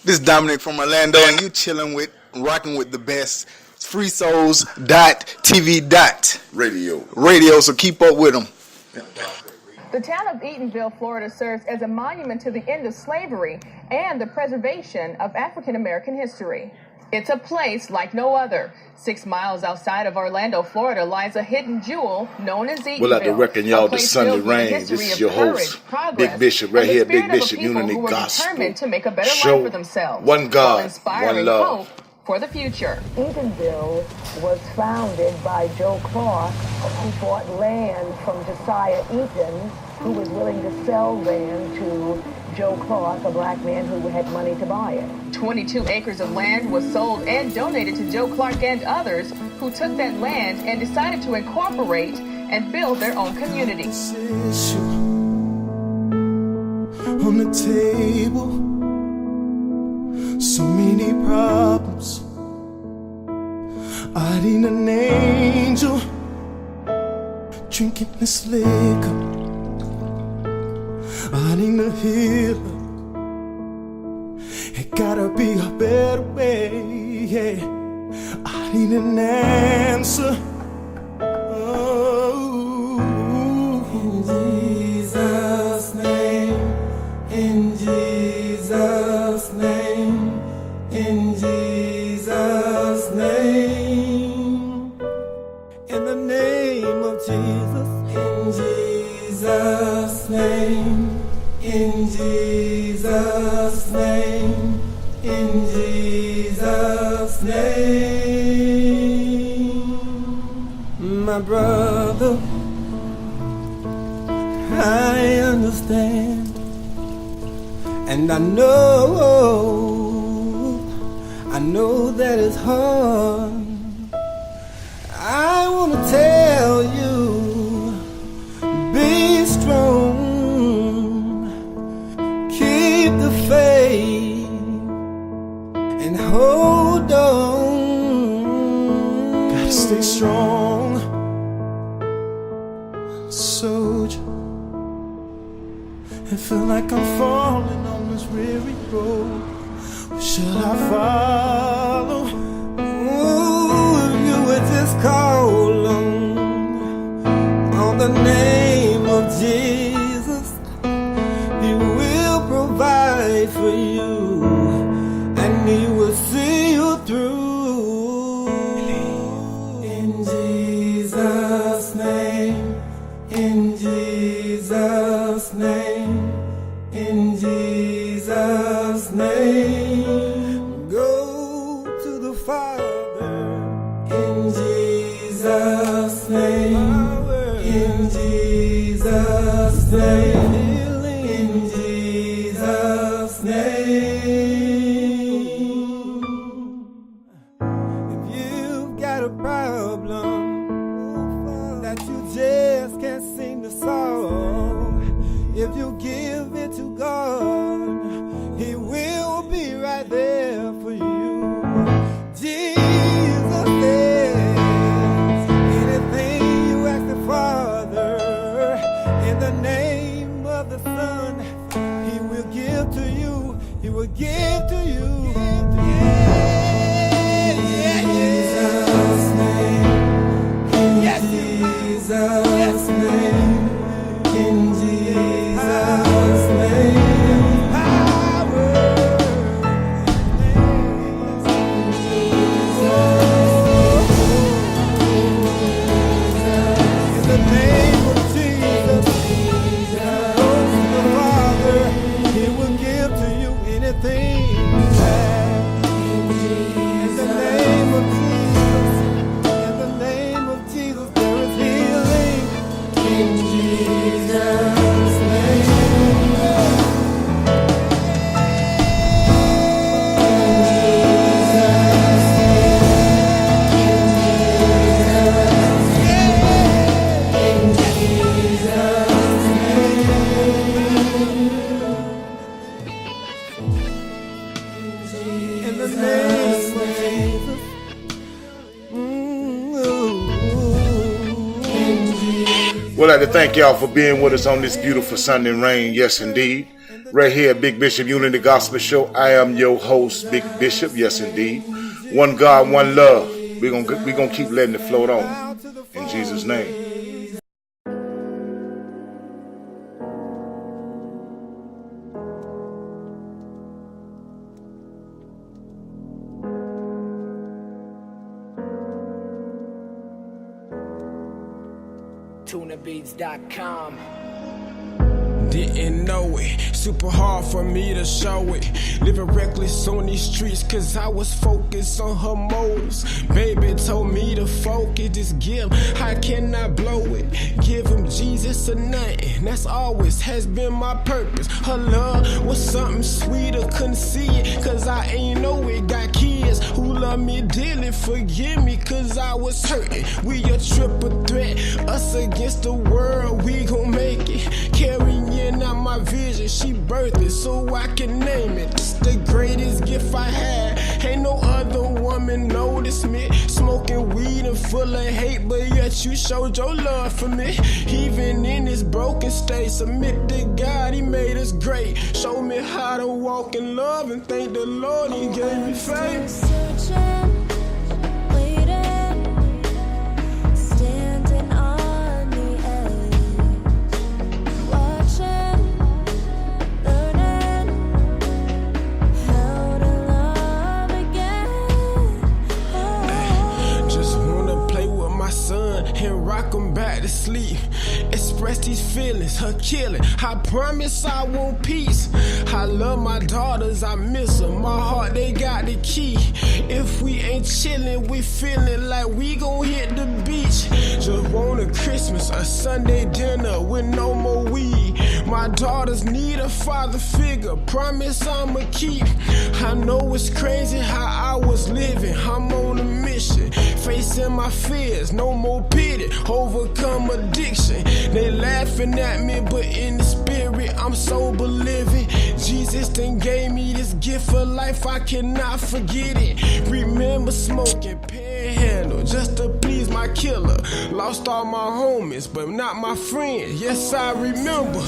This is Dominic from Orlando, and you rocking with the best. It's FreeSouls.TV. Radio, so keep up with them. The town of Eatonville, Florida serves as a monument to the end of slavery and the preservation of African American history. It's a place like no other. 6 miles outside of Orlando, Florida, lies a hidden jewel known as Eatonville. We'd like to reckon y'all the Sunday Rain. This is your host, Big Bishop, right here, Big Bishop Unity Gospel. To make a better life for themselves. One God, one love. Hope for the future. Eatonville was founded by Joe Clark, who bought land from Josiah Eaton, who was willing to sell land to Joe Clark, a black man who had money to buy it. 22 acres of land was sold and donated to Joe Clark and others who took that land and decided to incorporate and build their own community. On the table, so many problems. I need an angel drinking this liquor. I need a healer. It gotta be a better way, yeah. I need an answer. Oh, in Jesus' name, in Jesus' name, in Jesus' name, in the name of Jesus, in Jesus' name. In Jesus' name, in Jesus' name. My brother, I understand, and I know that it's hard. I want to tell you, be strong. The faith and hold on. Gotta stay strong, soldier. And feel like I'm falling on this weary road. Should I follow? Ooh, if you would just call on the name of Jesus, He will provide for you, and He will see you through. In Jesus' name, in Jesus' name, in Jesus' name, go to the Father. In Jesus' name, in Jesus' name. If you've got a problem that you just can't seem to solve, if you give it to God, He will be right there for you. Jesus says, anything you ask the Father in the name of the Son, He will give to you. He will give to you. Jesus' name, in Jesus' name, in Jesus' name, power. In the name of Jesus, go to the Father. He will give to you anything you have. In the name of Jesus, in the name of Jesus, there is healing. In Jesus' name. In the name of Jesus. We'd like to thank y'all for being with us on this beautiful Sunday Rain. Yes, indeed. right here at Big Bishop Unity Gospel Show. I am your host, Big Bishop. Yes, indeed. One God, one love. We're gonna keep letting it float on. In Jesus' name. TunaBeats.com. Didn't know it, super hard for me to show it. Living reckless on these streets cause I was focused on her motives. Baby told me to focus, just give, how can I blow it? Give him Jesus or nothing, that's always has been my purpose. Her love was something sweeter, couldn't see it cause I ain't know it. Got kids who love me dearly, forgive me cause I was hurting. We a triple threat, us against the world, we gon' make it. Carrying out my vision, she birthed it so I can name it. It's the greatest gift I had, ain't no other woman noticed me. Smoking weed and full of hate, but yet you showed your love for me. Even in this broken state, submit to God, he made us great. Show me how to walk in love and thank the Lord he gave me faith. And rock them back to sleep. Express these feelings, her killing. I promise I want peace. I love my daughters, I miss them. My heart, they got the key. If we ain't chilling, we feeling like we gon' hit the beach. Just want a Christmas, a Sunday dinner with no more weed. My daughters need a father figure, promise I'ma keep. I know it's crazy how I was living, I'm on a mission. Facing my fears, no more pity, overcome addiction. They laughing at me, but in the spirit, I'm sober living. Jesus then gave me this gift of life, I cannot forget it. Remember smoking panhandle just to please my killer. Lost all my homies, but not my friends. Yes, I remember.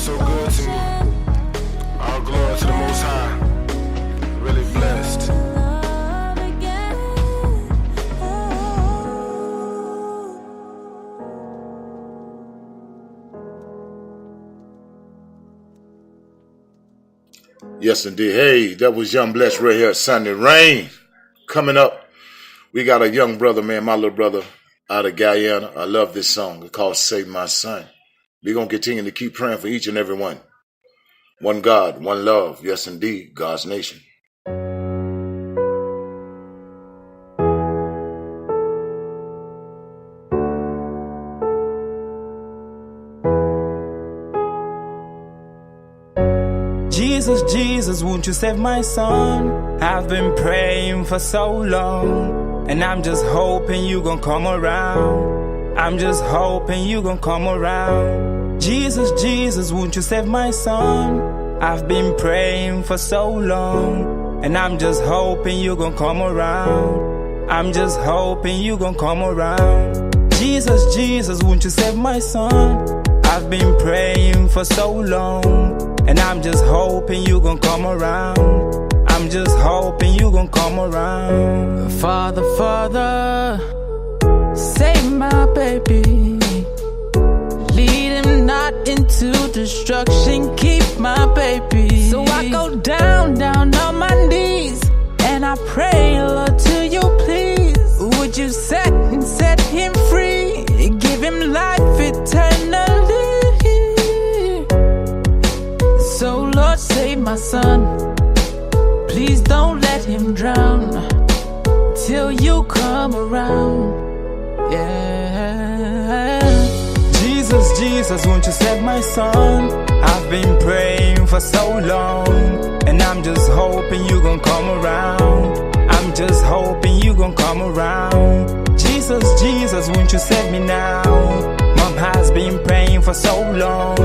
So good to me. All glory to the Most High. Really blessed. Yes, indeed. Hey, that was Young Blessed right here at Sunday Rain. Coming up, we got a young brother, man, my little brother out of Guyana. I love this song. It's called Save My Son. We're going to continue to keep praying for each and every one. One God, one love. Yes, indeed, God's nation. Jesus, Jesus, won't you save my son? I've been praying for so long, and I'm just hoping you gon' come around. I'm just hoping you gon' come around. Jesus, Jesus, won't you save my son? I've been praying for so long, and I'm just hoping you gon' come around. I'm just hoping you gon' come around. Jesus, Jesus, won't you save my son? I've been praying for so long, and I'm just hoping you gon' come around. I'm just hoping you gon' come around. Father, Father, save my baby. Lead him not into destruction. Keep my baby. So I go down, down on my knees, and I pray, Lord, to you please. Would you set him free? Give him life eternally. So Lord, save my son. Please don't let him drown till you come around. Yeah. Jesus, Jesus, won't you save my son? I've been praying for so long, and I'm just hoping you gon' come around. I'm just hoping you gon' come around. Jesus, Jesus, won't you save me now? Mom has been praying for so long,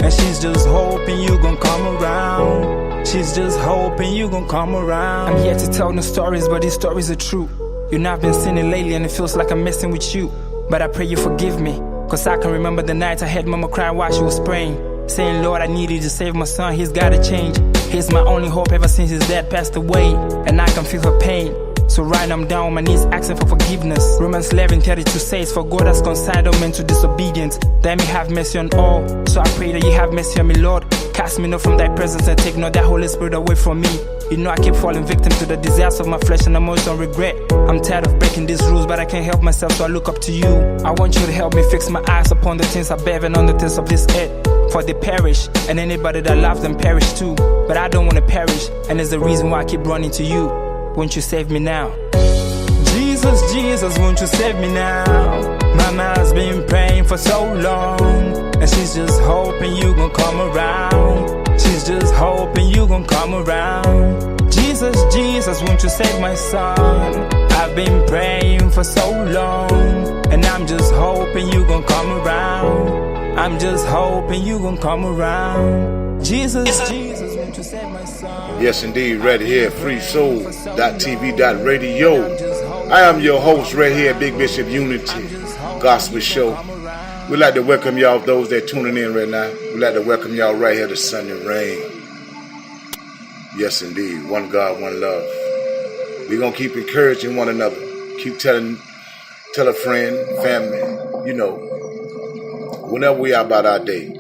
and she's just hoping you gon' come around. She's just hoping you gon' come around. I'm here to tell no stories, but these stories are true. You know I've been sinning lately and it feels like I'm messing with you. But I pray you forgive me, cause I can remember the nights I had mama cry while she was praying, saying, Lord, I need you to save my son, he's gotta change. He's my only hope ever since his dad passed away, and I can feel her pain. So right now I'm down on my knees asking for forgiveness. Romans 11:32 says, for God has consigned all men to disobedience, that may have mercy on all. So I pray that you have mercy on me, Lord. Cast me not from thy presence and take not that Holy Spirit away from me. You know I keep falling victim to the desires of my flesh and I'm always on regret. I'm tired of breaking these rules, but I can't help myself, so I look up to you. I want you to help me fix my eyes upon the things above and on the things of this earth. For they perish, and anybody that loves them perish too. But I don't want to perish, and it's the reason why I keep running to you. Won't you save me now? Jesus, Jesus, won't you save me now? Mama has been praying for so long, and she's just hoping you gon' come around. She's just hoping you gon' come around. Jesus, Jesus, won't you save my son? I've been praying for so long, and I'm just hoping you gon' come around. I'm just hoping you gon' come around. Jesus, Jesus, won't you save my son? Yes, indeed, right here, freesoul.tv.radio. I am your host right here at Big Bishop Unity Gospel Show. We'd like to welcome y'all, those that tuning in right now. We'd like to welcome y'all right here to Sunday Rain. Yes, indeed, one God, one love. We're going to keep encouraging one another. Keep tell a friend, family, you know, whenever we are about our day,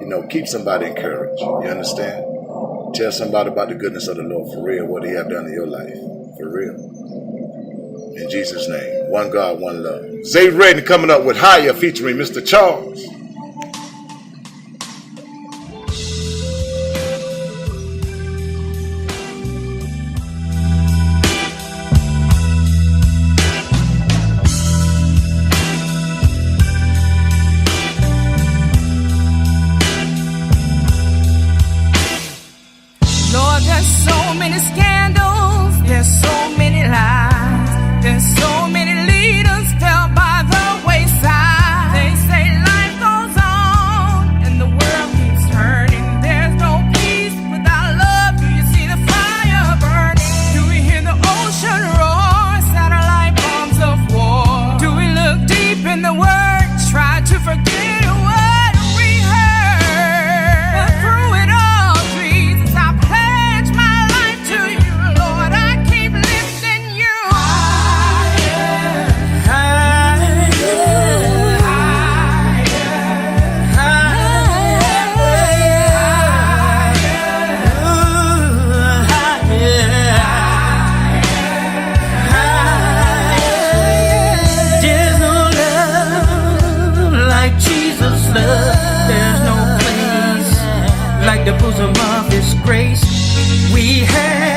you know, keep somebody encouraged. You understand? Tell somebody about the goodness of the Lord, for real, what he have done in your life, for real. In Jesus' name, one God, one love. Zay Redden coming up with Higher featuring Mr. Charles. Lord, there's so many scandals, there's so many lies, there's so many leaders fell by the wayside. They say life goes on and the world keeps turning. There's no peace without love. Do you see the fire burning? Do we hear the ocean roar, satellite bombs of war? Do we look deep in the word, try to forget what we heard? But through it all, Jesus, I pledge my life to you, Lord. I keep lifting you higher, higher, There's no love like Jesus' love. There's no place like the bosom of His grace. We have